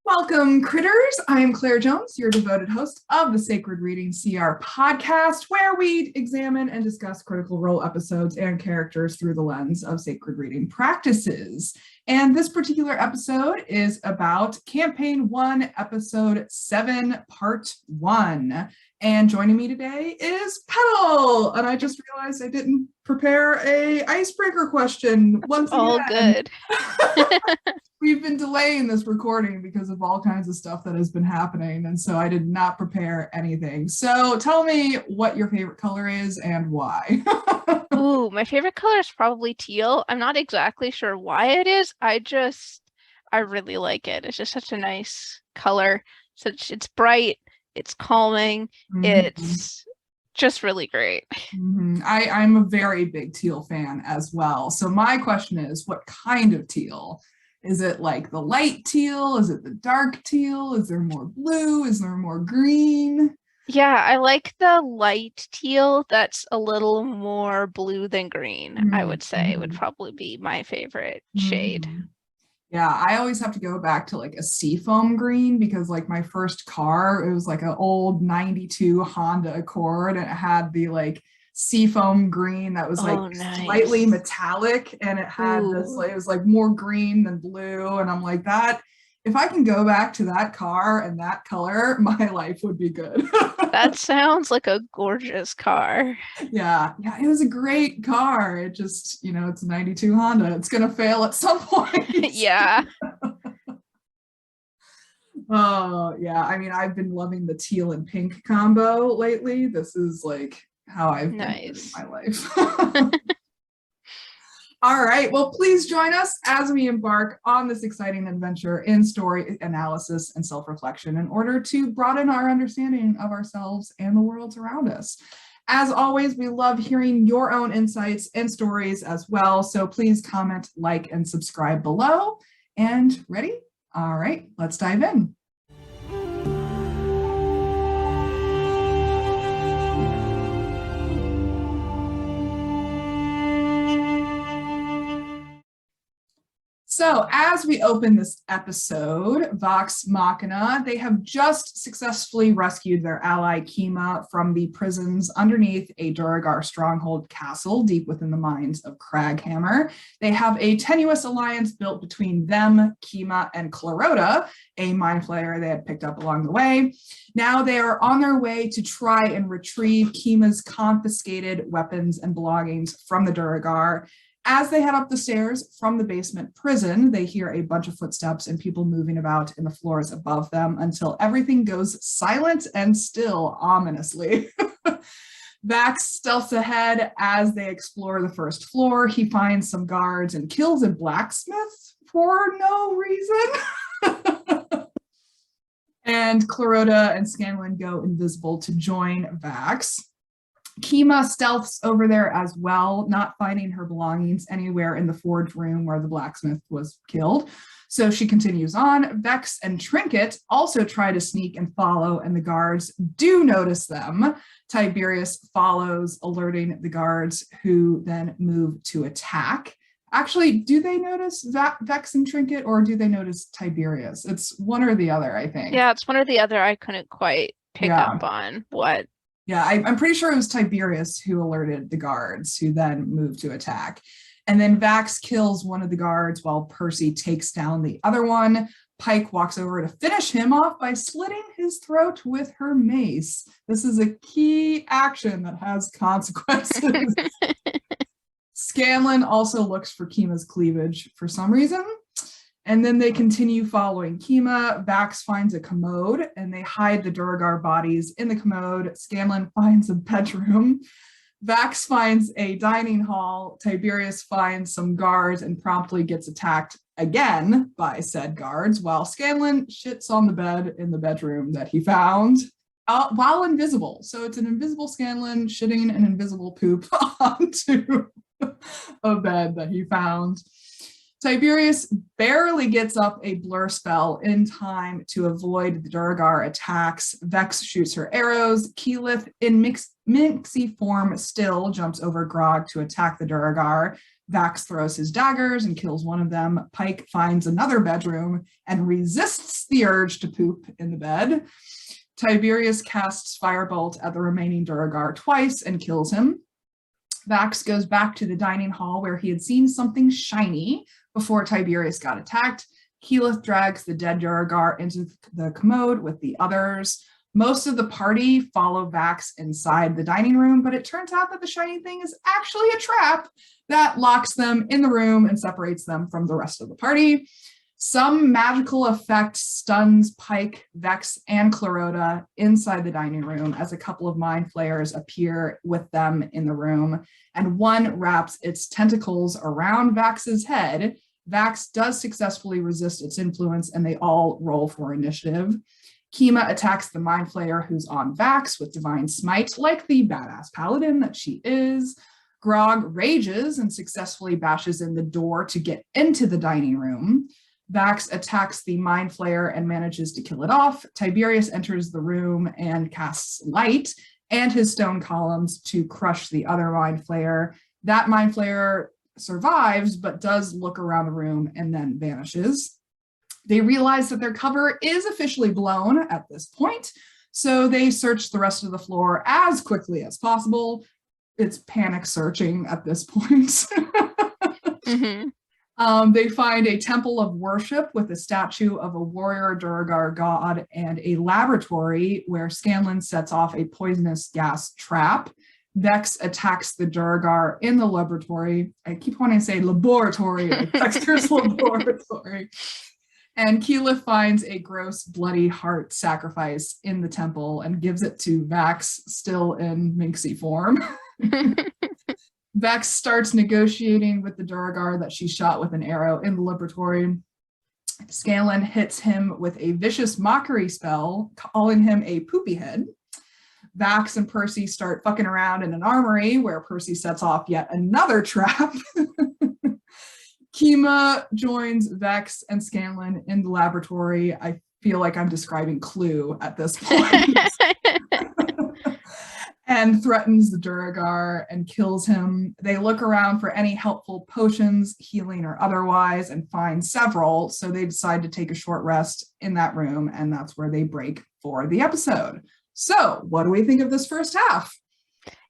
Welcome, critters. I am Claire Jones, your devoted host of the Sacred Reading CR podcast, where we examine and discuss Critical Role episodes and characters through the lens of sacred reading practices. And this particular episode is about Campaign 1, Episode 7, Part 1. And joining me today is Petall. And I just realized I didn't prepare a icebreaker question once again. All good. We've been delaying this recording because of all kinds of stuff that has been happening, and so I did not prepare anything. So tell me what your favorite color is and why. Ooh, my favorite color is probably teal. I'm not exactly sure why it is. I really like it. It's just such a nice color. It's bright, it's calming, it's just really great. I'm a very big teal fan as well. So my question is, what kind of teal? Is it like the light teal? Is it the dark teal? Is there more blue? Is there more green? Yeah, I like the light teal that's a little more blue than green, I would say would probably be my favorite shade. Yeah, I always have to go back to like a seafoam green because like my first car, it was like an old 92 Honda Accord and it had the like seafoam green that was like slightly metallic, and it had this like, it was like more green than blue, and I'm like, that if I can go back to that car and that color, my life would be good. That sounds like a gorgeous car. Yeah, it was a great car. It just, it's a 92 Honda. It's gonna fail at some point. Yeah. Oh yeah, I mean, I've been loving the teal and pink combo lately. This is like how I've been living my life. All right, well, please join us as we embark on this exciting adventure in story analysis and self-reflection in order to broaden our understanding of ourselves and the worlds around us. As always, we love hearing your own insights and stories as well, so please comment, like, and subscribe below. And ready? All right, let's dive in. So as we open this episode, Vox Machina, they have just successfully rescued their ally Kima from the prisons underneath a Duragar stronghold castle deep within the mines of Craghammer. They have a tenuous alliance built between them, Kima, and Clarota, a mind flayer they had picked up along the way. Now they are on their way to try and retrieve Kima's confiscated weapons and belongings from the Duragar. As they head up the stairs from the basement prison, they hear a bunch of footsteps and people moving about in the floors above them until everything goes silent and still ominously. Vax stealths ahead as they explore the first floor. He finds some guards and kills a blacksmith for no reason. And Clarota and Scanlan go invisible to join Vax. Kima stealths over there as well, not finding her belongings anywhere in the forge room where the blacksmith was killed. So she continues on. Vex and Trinket also try to sneak and follow, and the guards do notice them. Tiberius follows, alerting the guards, who then move to attack. Actually, do they notice Vex and Trinket, or do they notice Tiberius? It's one or the other, I think. Yeah, it's one or the other. I couldn't quite pick up on what. Yeah, I'm pretty sure it was Tiberius who alerted the guards, who then moved to attack. And then Vax kills one of the guards while Percy takes down the other one. Pike walks over to finish him off by slitting his throat with her mace. This is a key action that has consequences. Scanlan also looks for Kima's cleavage for some reason. And then they continue following Kima. Vax finds a commode and they hide the Duragar bodies in the commode. Scanlan finds a bedroom. Vax finds a dining hall. Tiberius finds some guards and promptly gets attacked again by said guards, while Scanlan shits on the bed in the bedroom that he found while invisible. So it's an invisible Scanlan shitting an invisible poop onto a bed that he found. Tiberius barely gets up a blur spell in time to avoid the Duragar attacks. Vex shoots her arrows. Keyleth, in Minxie form, still jumps over Grog to attack the Duragar. Vax throws his daggers and kills one of them. Pike finds another bedroom and resists the urge to poop in the bed. Tiberius casts Firebolt at the remaining Duragar twice and kills him. Vax goes back to the dining hall where he had seen something shiny before Tiberius got attacked. Keyleth drags the dead Duragar into the commode with the others. Most of the party follow Vax inside the dining room, but it turns out that the shiny thing is actually a trap that locks them in the room and separates them from the rest of the party. Some magical effect stuns Pike, Vex, and Clarota inside the dining room as a couple of mind flayers appear with them in the room, and one wraps its tentacles around Vax's head. Vax does successfully resist its influence, and they all roll for initiative. Kima attacks the Mind Flayer who's on Vax with Divine Smite, like the badass paladin that she is. Grog rages and successfully bashes in the door to get into the dining room. Vax attacks the Mind Flayer and manages to kill it off. Tiberius enters the room and casts Light and his stone columns to crush the other Mind Flayer. That Mind Flayer survives, but does look around the room and then vanishes. They realize that their cover is officially blown at this point, so they search the rest of the floor as quickly as possible. It's panic searching at this point. They find a temple of worship with a statue of a warrior Duragar god and a laboratory where Scanlan sets off a poisonous gas trap. Vex attacks the Duragar in the laboratory. I keep wanting to say laboratory, like Dexter's laboratory. And Keyleth finds a gross, bloody heart sacrifice in the temple and gives it to Vax, still in minxie form. Vax starts negotiating with the Duragar that she shot with an arrow in the laboratory. Scanlan hits him with a vicious mockery spell, calling him a poopy head. Vax and Percy start fucking around in an armory where Percy sets off yet another trap. Kima joins Vex and Scanlan in the laboratory. I feel like I'm describing Clue at this point. And threatens the Duragar and kills him. They look around for any helpful potions, healing or otherwise, and find several. So they decide to take a short rest in that room, and that's where they break for the episode. So what do we think of this first half?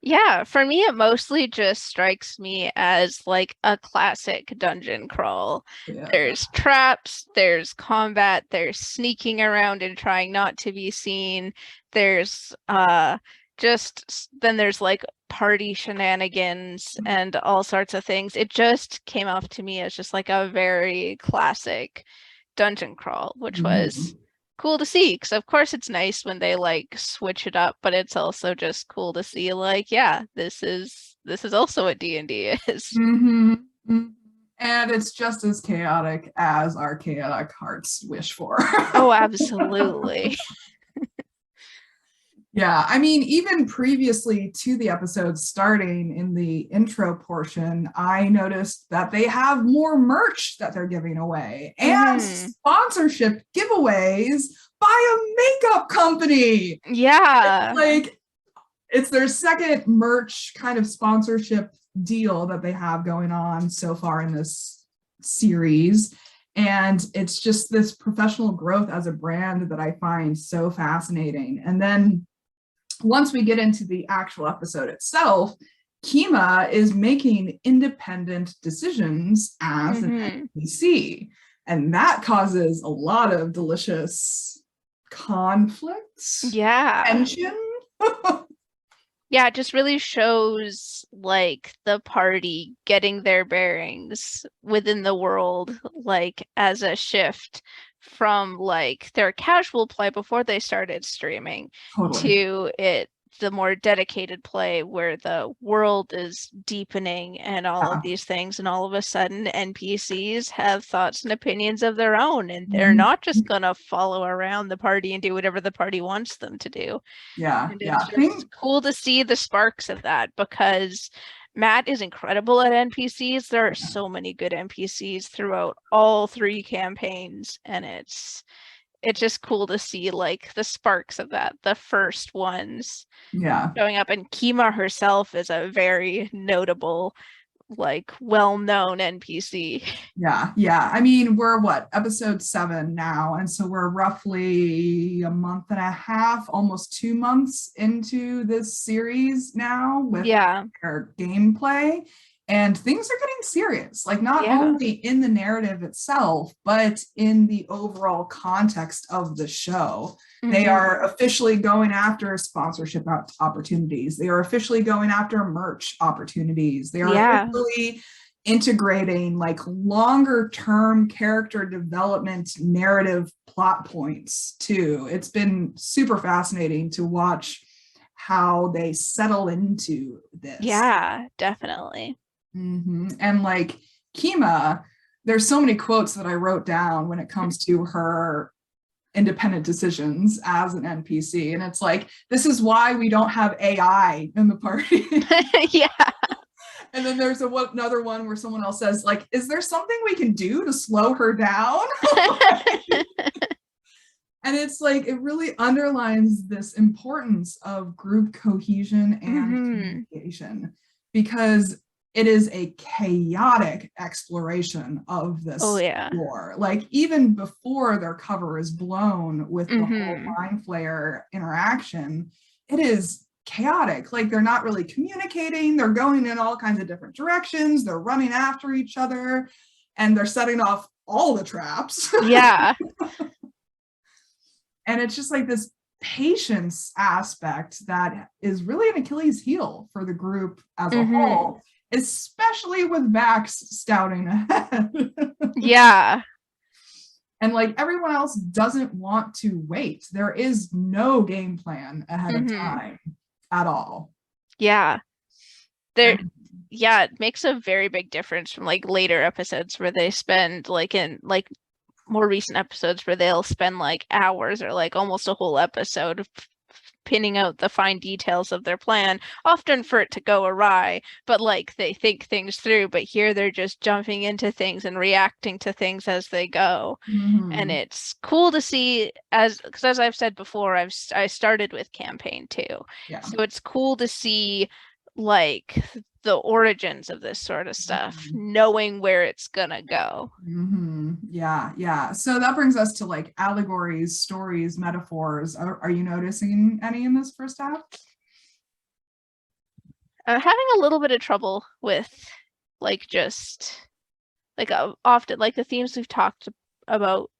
Yeah, for me, it mostly just strikes me as like a classic dungeon crawl. Yeah. There's traps, there's combat, there's sneaking around and trying not to be seen. There's then there's like party shenanigans and all sorts of things. It just came off to me as just like a very classic dungeon crawl, which was cool to see, because of course it's nice when they like switch it up, but it's also just cool to see like, yeah, this is also what D&D is. And it's just as chaotic as our chaotic hearts wish for. Oh, absolutely. Yeah, I mean, even previously to the episode starting, in the intro portion, I noticed that they have more merch that they're giving away and sponsorship giveaways by a makeup company. Yeah. It's their second merch kind of sponsorship deal that they have going on so far in this series. And it's just this professional growth as a brand that I find so fascinating. And then once we get into the actual episode itself, Kima is making independent decisions as an NPC. And that causes a lot of delicious conflicts. Yeah. Tension. Yeah, it just really shows like the party getting their bearings within the world, like as a shift from like their casual play before they started streaming to the more dedicated play where the world is deepening and all of these things, and all of a sudden NPCs have thoughts and opinions of their own, and they're not just gonna follow around the party and do whatever the party wants them to do. And it's just cool to see the sparks of that, because Matt is incredible at NPCs. There are so many good NPCs throughout all 3 campaigns, and it's just cool to see like the sparks of that, the first ones showing up. And Kima herself is a very notable like well-known NPC. Yeah. I mean, we're what, episode 7 now, and so we're roughly a month and a half, almost 2 months into this series now with their gameplay, and things are getting serious, like not only in the narrative itself, but in the overall context of the show. They are officially going after sponsorship opportunities. They are officially going after merch opportunities. They are officially integrating like longer term character development narrative plot points too. It's been super fascinating to watch how they settle into this. Yeah, definitely. And like Kima, there's so many quotes that I wrote down when it comes to her independent decisions as an NPC. And it's like, this is why we don't have AI in the party. Yeah. And then there's another one where someone else says, like, is there something we can do to slow her down? And it's like, it really underlines this importance of group cohesion and communication, because it is a chaotic exploration of this war. Like, even before their cover is blown with the whole Mind Flayer interaction, it is chaotic. Like, they're not really communicating. They're going in all kinds of different directions. They're running after each other, and they're setting off all the traps. Yeah. And it's just like this patience aspect that is really an Achilles heel for the group as a whole, especially with Vax scouting ahead. Yeah. And like, everyone else doesn't want to wait. There is no game plan ahead of time at all. Yeah. It makes a very big difference from like later episodes where they spend like in like more recent episodes where they'll spend like hours or like almost a whole episode pinning out the fine details of their plan, often for it to go awry, but like they think things through. But here they're just jumping into things and reacting to things as they go. And it's cool to see, because as I've said before, I started with campaign 2. So it's cool to see like the origins of this sort of stuff, knowing where it's gonna go. Yeah. So that brings us to like allegories, stories, metaphors. Are you noticing any in this first half? I'm having a little bit of trouble with like just like often like the themes we've talked about,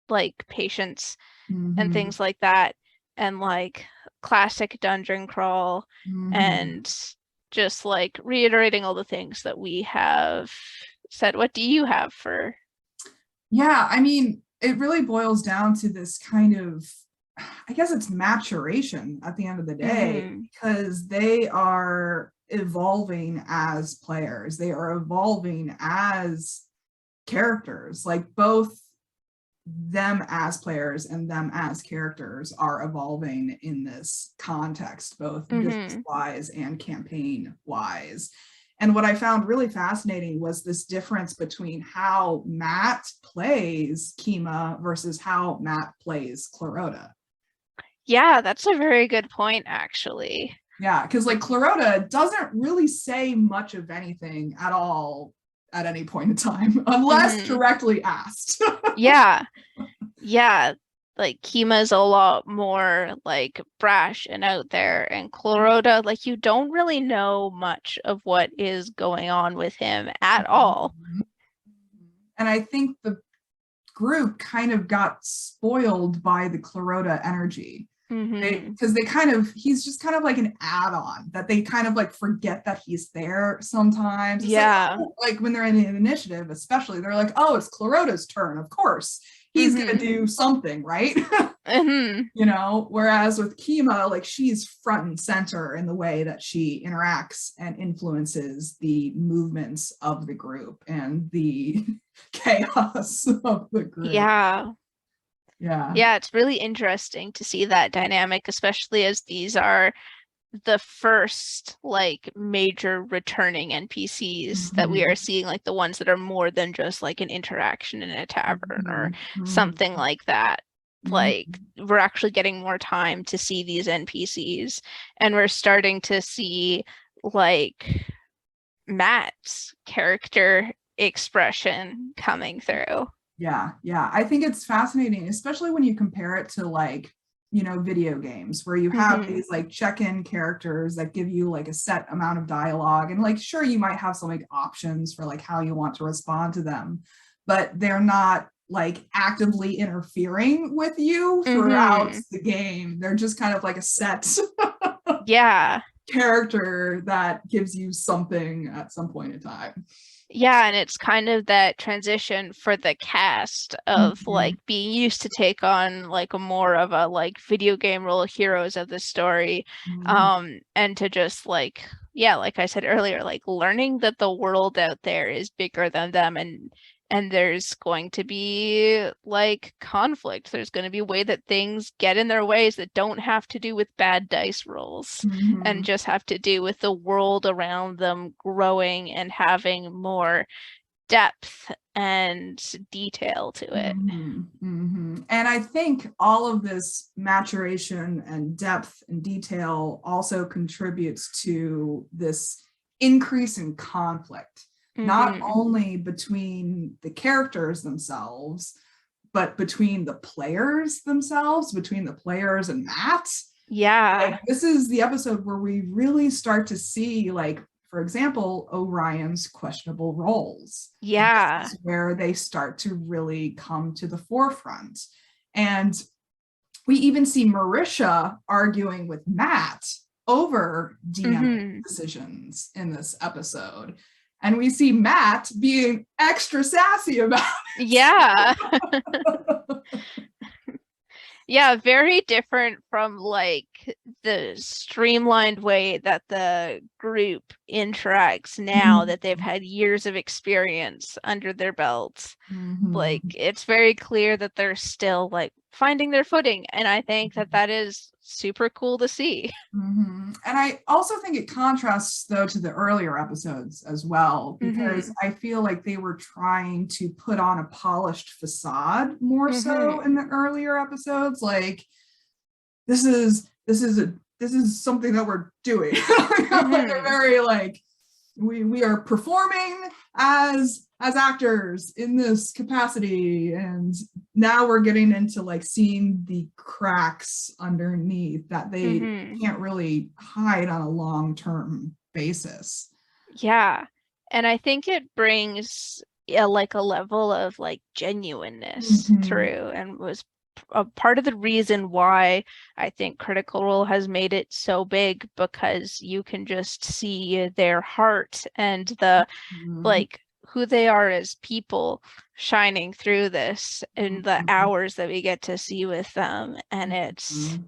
like patience and things like that, and like classic dungeon crawl, and just like reiterating all the things that we have said. What do you have for? Yeah, I mean, it really boils down to this kind of, I guess it's maturation at the end of the day, because they are evolving as players. They are evolving as characters, like both them as players and them as characters are evolving in this context, both business-wise and campaign-wise. And what I found really fascinating was this difference between how Matt plays Kima versus how Matt plays Clarota. Yeah, that's a very good point, actually. Yeah, because like Clarota doesn't really say much of anything at all at any point in time, unless directly asked. Yeah. Like Kima's a lot more like brash and out there, and Clarota, like you don't really know much of what is going on with him at all. And I think the group kind of got spoiled by the Clarota energy. Because he's just kind of like an add-on that they kind of like forget that he's there sometimes. It's like when they're in an initiative, especially, they're like, oh, it's Clarota's turn, of course he's gonna do something, right? You know, whereas with Kima, like she's front and center in the way that she interacts and influences the movements of the group and the chaos of the group. Yeah, it's really interesting to see that dynamic, especially as these are the first like major returning NPCs that we are seeing, like the ones that are more than just like an interaction in a tavern or something like that. Like we're actually getting more time to see these NPCs, and we're starting to see like Matt's character expression coming through. Yeah, I think it's fascinating, especially when you compare it to like, video games where you have these like check-in characters that give you like a set amount of dialogue, and like sure you might have some like options for like how you want to respond to them, but they're not like actively interfering with you throughout the game. They're just kind of like a set character that gives you something at some point in time. Yeah, and it's kind of that transition for the cast of like being used to take on like a more of a like video game role, heroes of the story, and to just like like I said earlier, like learning that the world out there is bigger than them, and there's going to be like conflict. There's going to be a way that things get in their ways that don't have to do with bad dice rolls and just have to do with the world around them growing and having more depth and detail to it. And I think all of this maturation and depth and detail also contributes to this increase in conflict. Not only between the characters themselves, but between the players themselves, between the players and Matt. Yeah. Like, this is the episode where we really start to see, like, for example, Orion's questionable roles. Yeah. This is where they start to really come to the forefront. And we even see Marisha arguing with Matt over DM decisions in this episode. And we see Matt being extra sassy about it. Yeah. Yeah, very different from like the streamlined way that the group interacts now that they've had years of experience under their belts. Like, it's very clear that they're still like finding their footing. And I think that is super cool to see. And I also think it contrasts though to the earlier episodes as well, because I feel like they were trying to put on a polished facade more so in the earlier episodes. Like, this is something that we're doing. Like, they're very like, we are performing as actors in this capacity, and now we're getting into like seeing the cracks underneath that they can't really hide on a long-term basis. Yeah, and I think it brings like a level of like genuineness through, and was a part of the reason why I think Critical Role has made it so big, because you can just see their heart and the like who they are as people shining through this in the hours that we get to see with them. And it's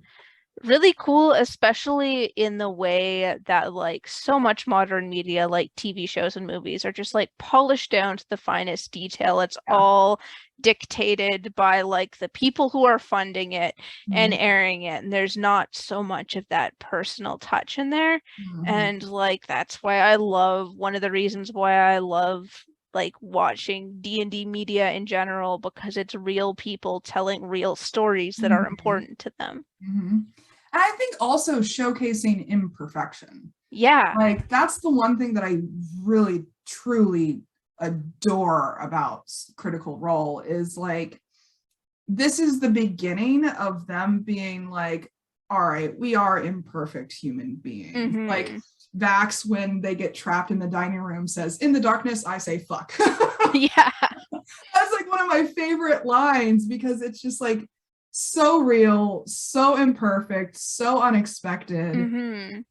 really cool, especially in the way that like so much modern media, like TV shows and movies, are just like polished down to the finest detail. It's all dictated by like the people who are funding it and airing it, and there's not so much of that personal touch in there. And like that's why I love, one of the reasons why I love like watching D&D media in general, because it's real people telling real stories that are important to them. And I think also showcasing imperfection. Yeah. Like, that's the one thing that I really, truly adore about Critical Role, is like, this is the beginning of them being like, all right, we are imperfect human beings. Like, Vax, when they get trapped in the dining room, says, "In the darkness, I say fuck." Yeah. That's like one of my favorite lines, because it's just like, so real, so imperfect, so unexpected.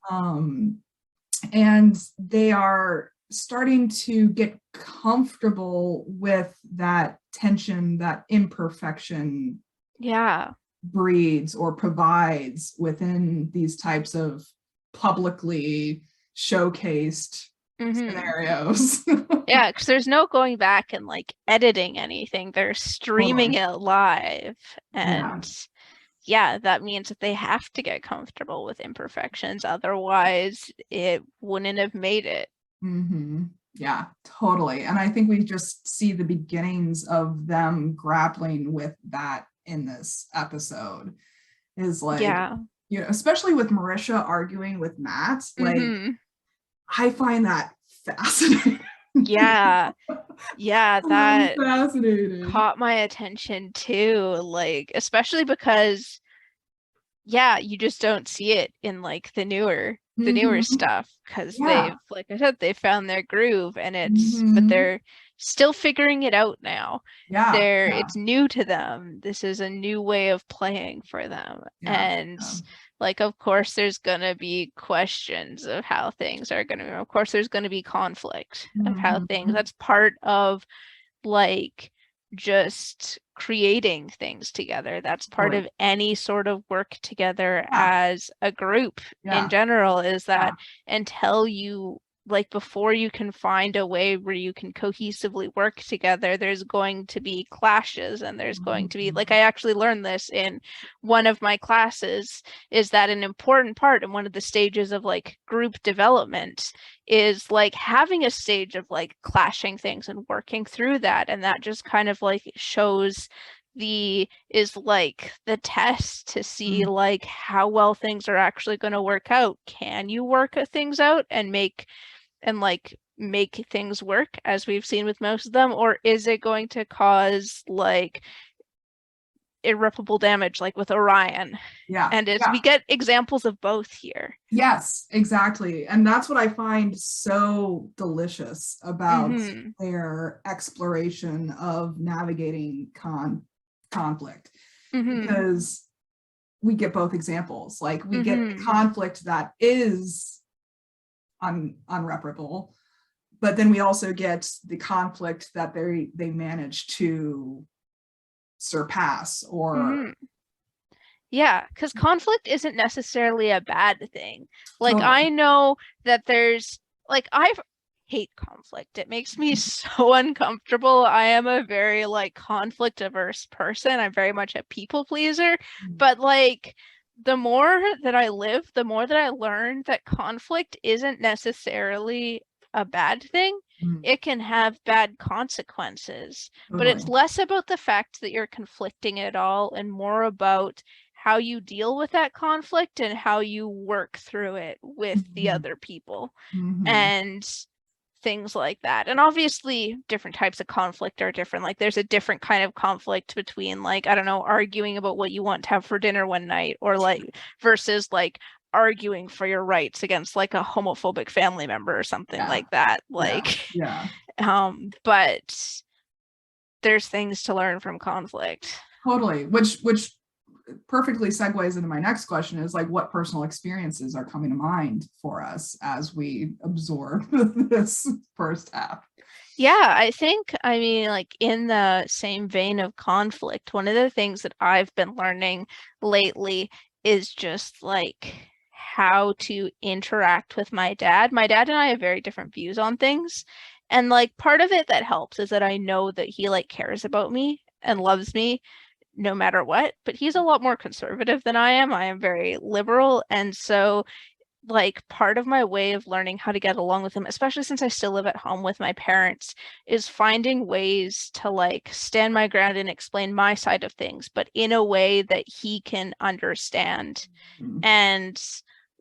And they are starting to get comfortable with that tension that imperfection breeds or provides within these types of publicly showcased scenarios. Yeah, because there's no going back and like editing anything. They're streaming it live. And that means that they have to get comfortable with imperfections. Otherwise, it wouldn't have made it. Yeah, totally. And I think we just see the beginnings of them grappling with that in this episode. Is like, especially with Marisha arguing with Matt, like, I find that fascinating. Yeah. Yeah, that Fascinating. caught my attention too. Like, especially because, yeah, you just don't see it in like the newer Mhm. stuff because Yeah. like I said, they found their groove and but Mhm. they're still figuring it out now. Yeah. Yeah. It's new to them. This is a new way of playing for them. Yeah. And Yeah. like, of course, there's gonna be questions of how things are gonna be. Of course, there's gonna be conflict of how things, Mhm. that's part of like just creating things together. That's part Totally. of any sort of work together Yeah. as a group in Yeah. general, is Yeah. that until you like before you can find a way where you can cohesively work together, there's going to be clashes and there's going to be like, Mhm. I actually learned this in one of my classes, is that an important part in one of the stages of like group development is like having a stage of like clashing things and working through that. And that just kind of like shows is like the test to see Mhm. like how well things are actually going to work out. Can you work things out and make things work as we've seen with most of them, or is it going to cause like irreparable damage like with Orion? Yeah. And we Yeah. get examples of both here. Yes, exactly. And that's what I find so delicious about Mm-hmm. their exploration of navigating conflict, Mm-hmm. because we get both examples. Like we get the Mm-hmm. conflict that is unreparable, but then we also get the conflict that they manage to surpass or Mm-hmm. Yeah, because conflict isn't necessarily a bad thing. Like totally. I know that there's like I hate conflict. It makes me so uncomfortable. I am a very like conflict averse person. I'm very much a people pleaser, but like the more that I live, the more that I learn that conflict isn't necessarily a bad thing. Mm, It can have bad consequences, but totally. it's less about the fact that you're conflicting at all and more about how you deal with that conflict and how you work through it with the Mhm. other people Mhm. and things like that. And obviously, different types of conflict are different. Like, there's a different kind of conflict between, like, I don't know, arguing about what you want to have for dinner one night, or like, versus like arguing for your rights against like a homophobic family member or something Yeah. like that. Yeah. Like, Yeah. but there's things to learn from conflict. Totally. Which perfectly segues into my next question, is like, what personal experiences are coming to mind for us as we absorb this first half? Yeah, I mean, like in the same vein of conflict, one of the things that I've been learning lately is just like how to interact with my dad. My dad and I have very different views on things. And like part of it that helps is that I know that he like cares about me and loves me no matter what, but he's a lot more conservative than I am. I am very liberal. And so like part of my way of learning how to get along with him, especially since I still live at home with my parents, is finding ways to like stand my ground and explain my side of things, but in a way that he can understand Mm. and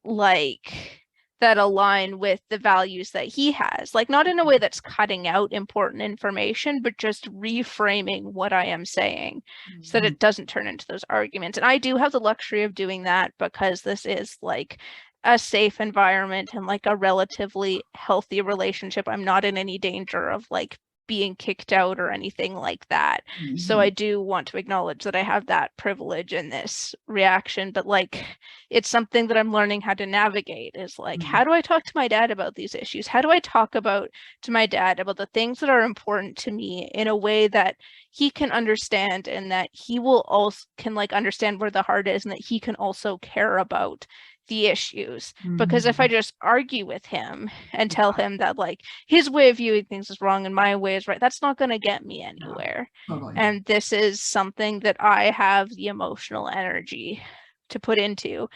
like that align with the values that he has. Like not in a way that's cutting out important information, but just reframing what I am saying so that Mhm. it doesn't turn into those arguments. And I do have the luxury of doing that because this is like a safe environment and like a relatively healthy relationship. I'm not in any danger of like being kicked out or anything like that. So I Mhm. do want to acknowledge that I have that privilege in this reaction, but like it's something that I'm learning how to navigate, is like, Mhm. how do I talk to my dad about these issues? How do I talk about to my dad about the things that are important to me in a way that he can understand and that he will also can like understand where the heart is and that he can also care about the issues? Because if I Mhm. just argue with him and tell Yeah. him that like his way of viewing things is wrong and my way is right, that's not going to get me Yeah. anywhere. Totally. And this is something that I have the emotional energy to put into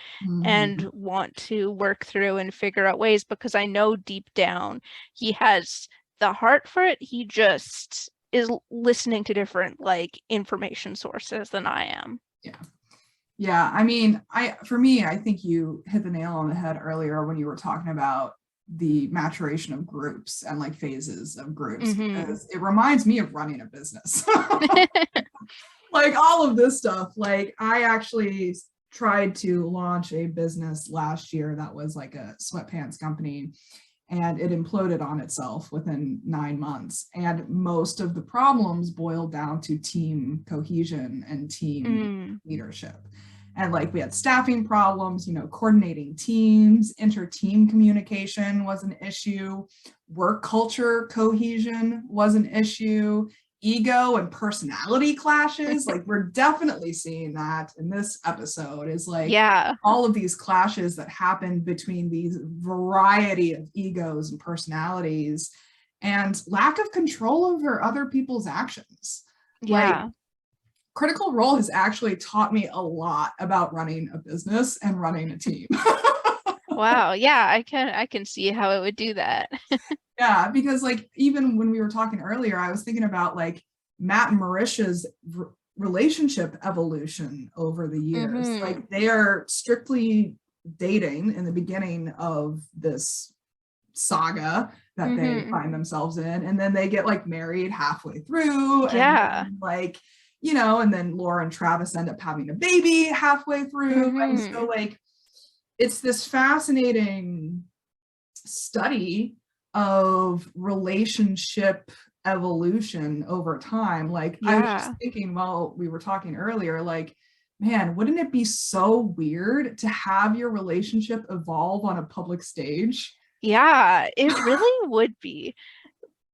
and Mhm. want to work through and figure out ways, because I know deep down he has the heart for it. He just is listening to different like information sources than I am. Yeah. Yeah. I mean, for me, I think you hit the nail on the head earlier when you were talking about the maturation of groups and like phases of groups, Mhm. because it reminds me of running a business. Like all of this stuff. Like I actually tried to launch a business last year that was like a sweatpants company, and it imploded on itself within 9 months. And most of the problems boiled down to team cohesion and team leadership. And like we had staffing problems, you know, coordinating teams, inter-team communication was an issue, work culture cohesion was an issue, ego and personality clashes. Like we're definitely seeing that in this episode, is like Yeah. all of these clashes that happen between these variety of egos and personalities, and lack of control over other people's actions. Yeah. Like Critical Role has actually taught me a lot about running a business and running a team. Wow. Yeah, I can see how it would do that. Yeah, because like even when we were talking earlier, I was thinking about like Matt and Marisha's relationship evolution over the years. Like they are strictly dating in the beginning of this saga that they find themselves in, and then they get like married halfway through, and then, like, you know, and then Laura and Travis end up having a baby halfway through. And so like it's this fascinating study of relationship evolution over time. Like I was just thinking while we were talking earlier, like, man, wouldn't it be so weird to have your relationship evolve on a public stage? Yeah, it really would be.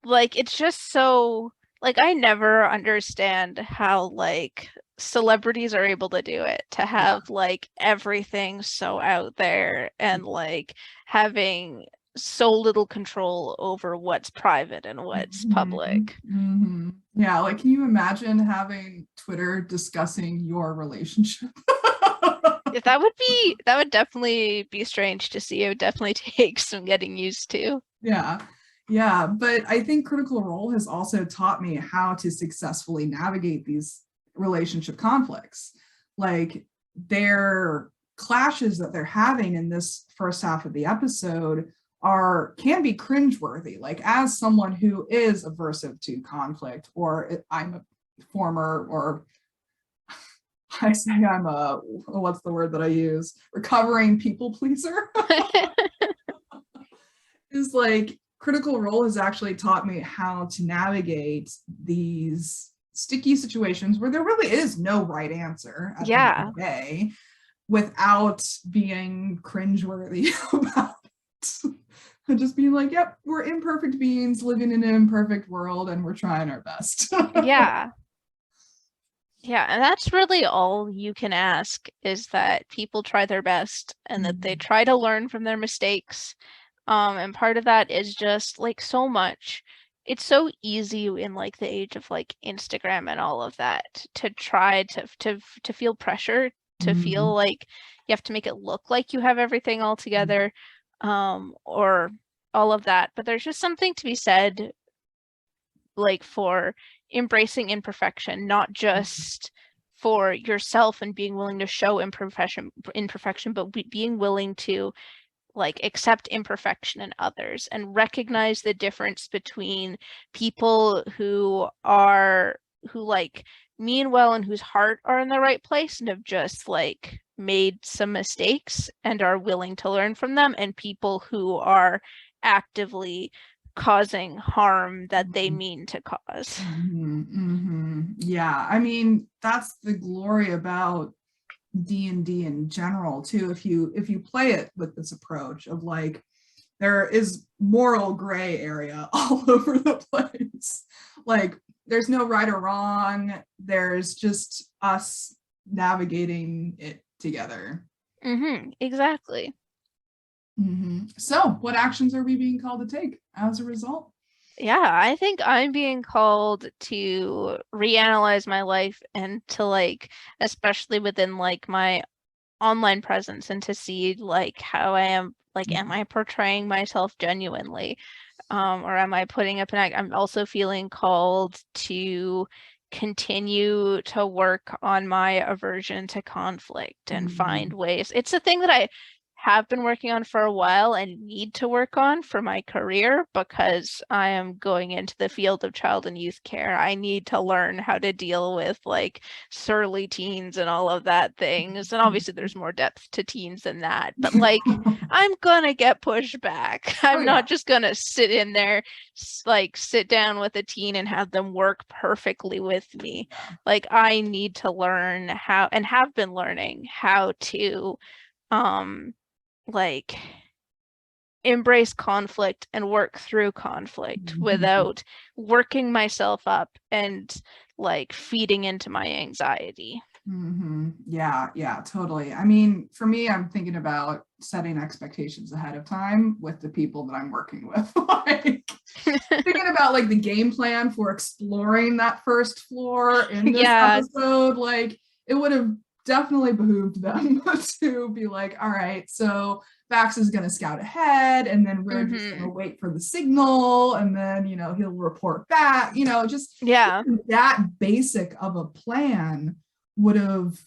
Like, it's just so, like, I never understand how like celebrities are able to do it, to have like everything so out there and like having so little control over what's private and what's public. Yeah, like can you imagine having Twitter discussing your relationship? That would definitely be strange to see. It would definitely take some getting used to. Yeah, but I think Critical Role has also taught me how to successfully navigate these relationship conflicts. Like their clashes that they're having in this first half of the episode can be cringeworthy. Like as someone who is aversive to conflict, or I'm a former, or I say I'm a, what's the word that I use? Recovering people pleaser. Is like Critical Role has actually taught me how to navigate these sticky situations where there really is no right answer at the end of the day, without being cringeworthy about it. And just being like, yep, we're imperfect beings living in an imperfect world and we're trying our best. Yeah. Yeah, and that's really all you can ask, is that people try their best and that they try to learn from their mistakes. And part of that is just like so much. It's so easy in like the age of like Instagram and all of that to try to feel pressure, to feel like you have to make it look like you have everything all together, or all of that. But there's just something to be said like for embracing imperfection, not just for yourself and being willing to show imperfection, but being willing to like accept imperfection in others and recognize the difference between people who like mean well and whose heart are in the right place and have just like made some mistakes and are willing to learn from them, and people who are actively causing harm that they mean to cause. Yeah, I mean, that's the glory about D&D in general too. If you play it with this approach of like, there is moral gray area all over the place. Like there's no right or wrong. There's just us navigating it together. Exactly. So what actions are we being called to take as a result? Yeah, I think I'm being called to reanalyze my life and to like, especially within like my online presence, and to see like how I am, like, am I portraying myself genuinely? Or am I putting up an act? I'm also feeling called to continue to work on my aversion to conflict and find ways. It's a thing that I have been working on for a while and need to work on for my career because I am going into the field of child and youth care. I need to learn how to deal with like surly teens and all of that things. And obviously there's more depth to teens than that, but like I'm gonna get pushed back. I'm not just gonna sit in there, like sit down with a teen and have them work perfectly with me. Like I need to learn how, and have been learning how to like embrace conflict and work through conflict without working myself up and like feeding into my anxiety. Yeah, totally. I mean, for me, I'm thinking about setting expectations ahead of time with the people that I'm working with. Like thinking about like the game plan for exploring that first floor in this episode, like it would have definitely behooved them to be like, all right, so Vax is going to scout ahead and then we're just going to wait for the signal and then, you know, he'll report back, you know, just that basic of a plan would have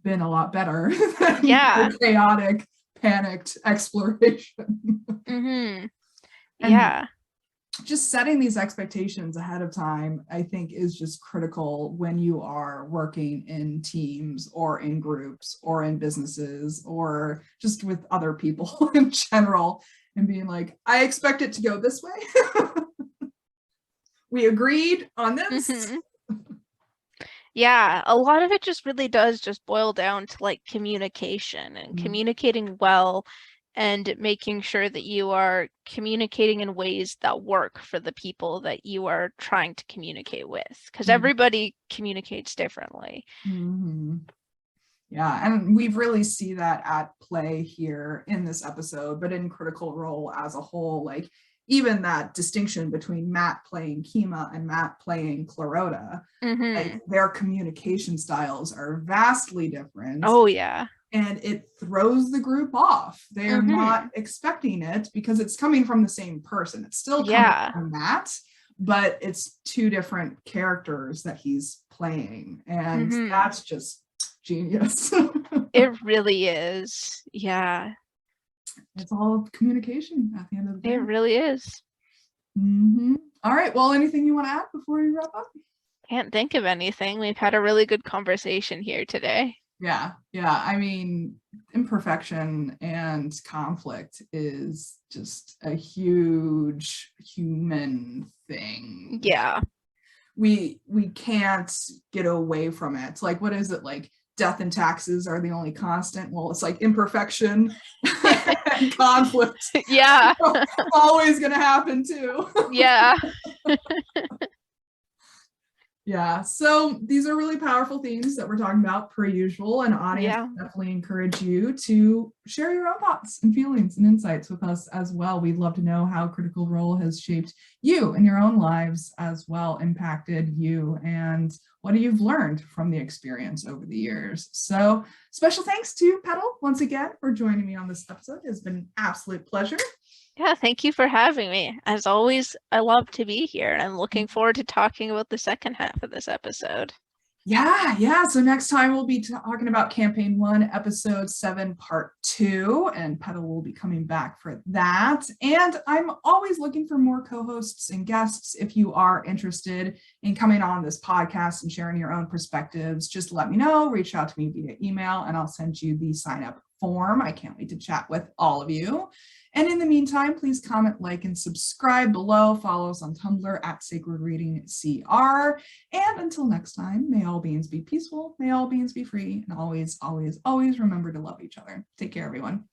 been a lot better than the chaotic, panicked exploration. Just setting these expectations ahead of time, I think, is just critical when you are working in teams or in groups or in businesses or just with other people in general, and being like, I expect it to go this way. We agreed on this. Yeah, a lot of it just really does just boil down to like communication and communicating well and making sure that you are communicating in ways that work for the people that you are trying to communicate with, because everybody communicates differently. Yeah, and we really see that at play here in this episode, but in Critical Role as a whole, like even that distinction between Matt playing Kima and Matt playing Clarota, like their communication styles are vastly different. Oh yeah. And it throws the group off. They're not expecting it because it's coming from the same person. It's still coming from Matt, but it's two different characters that he's playing. And that's just genius. It really is. Yeah. It's all communication at the end of the day. It really is. All right. Well, anything you want to add before we wrap up? Can't think of anything. We've had a really good conversation here today. Yeah. I mean, imperfection and conflict is just a huge human thing. Yeah. We can't get away from it. Like, what is it? Like death and taxes are the only constant. Well, it's like imperfection and conflict. Yeah. Always gonna happen too. Yeah. Yeah, so these are really powerful themes that we're talking about per usual, and audience definitely encourage you to share your own thoughts and feelings and insights with us as well. We'd love to know how Critical Role has shaped you in your own lives as well, impacted you, and what you've learned from the experience over the years. So special thanks to Petall once again for joining me on this episode. It's been an absolute pleasure. Yeah, thank you for having me. As always, I love to be here, and I'm looking forward to talking about the second half of this episode. Yeah. So next time we'll be talking about Campaign 1, Episode 7, Part 2, and Petall will be coming back for that. And I'm always looking for more co-hosts and guests. If you are interested in coming on this podcast and sharing your own perspectives, just let me know. Reach out to me via email, and I'll send you the sign-up form. I can't wait to chat with all of you. And in the meantime, please comment, like, and subscribe below. Follow us on Tumblr at Sacred Reading CR. And until next time, may all beings be peaceful, may all beings be free, and always, always, always remember to love each other. Take care, everyone.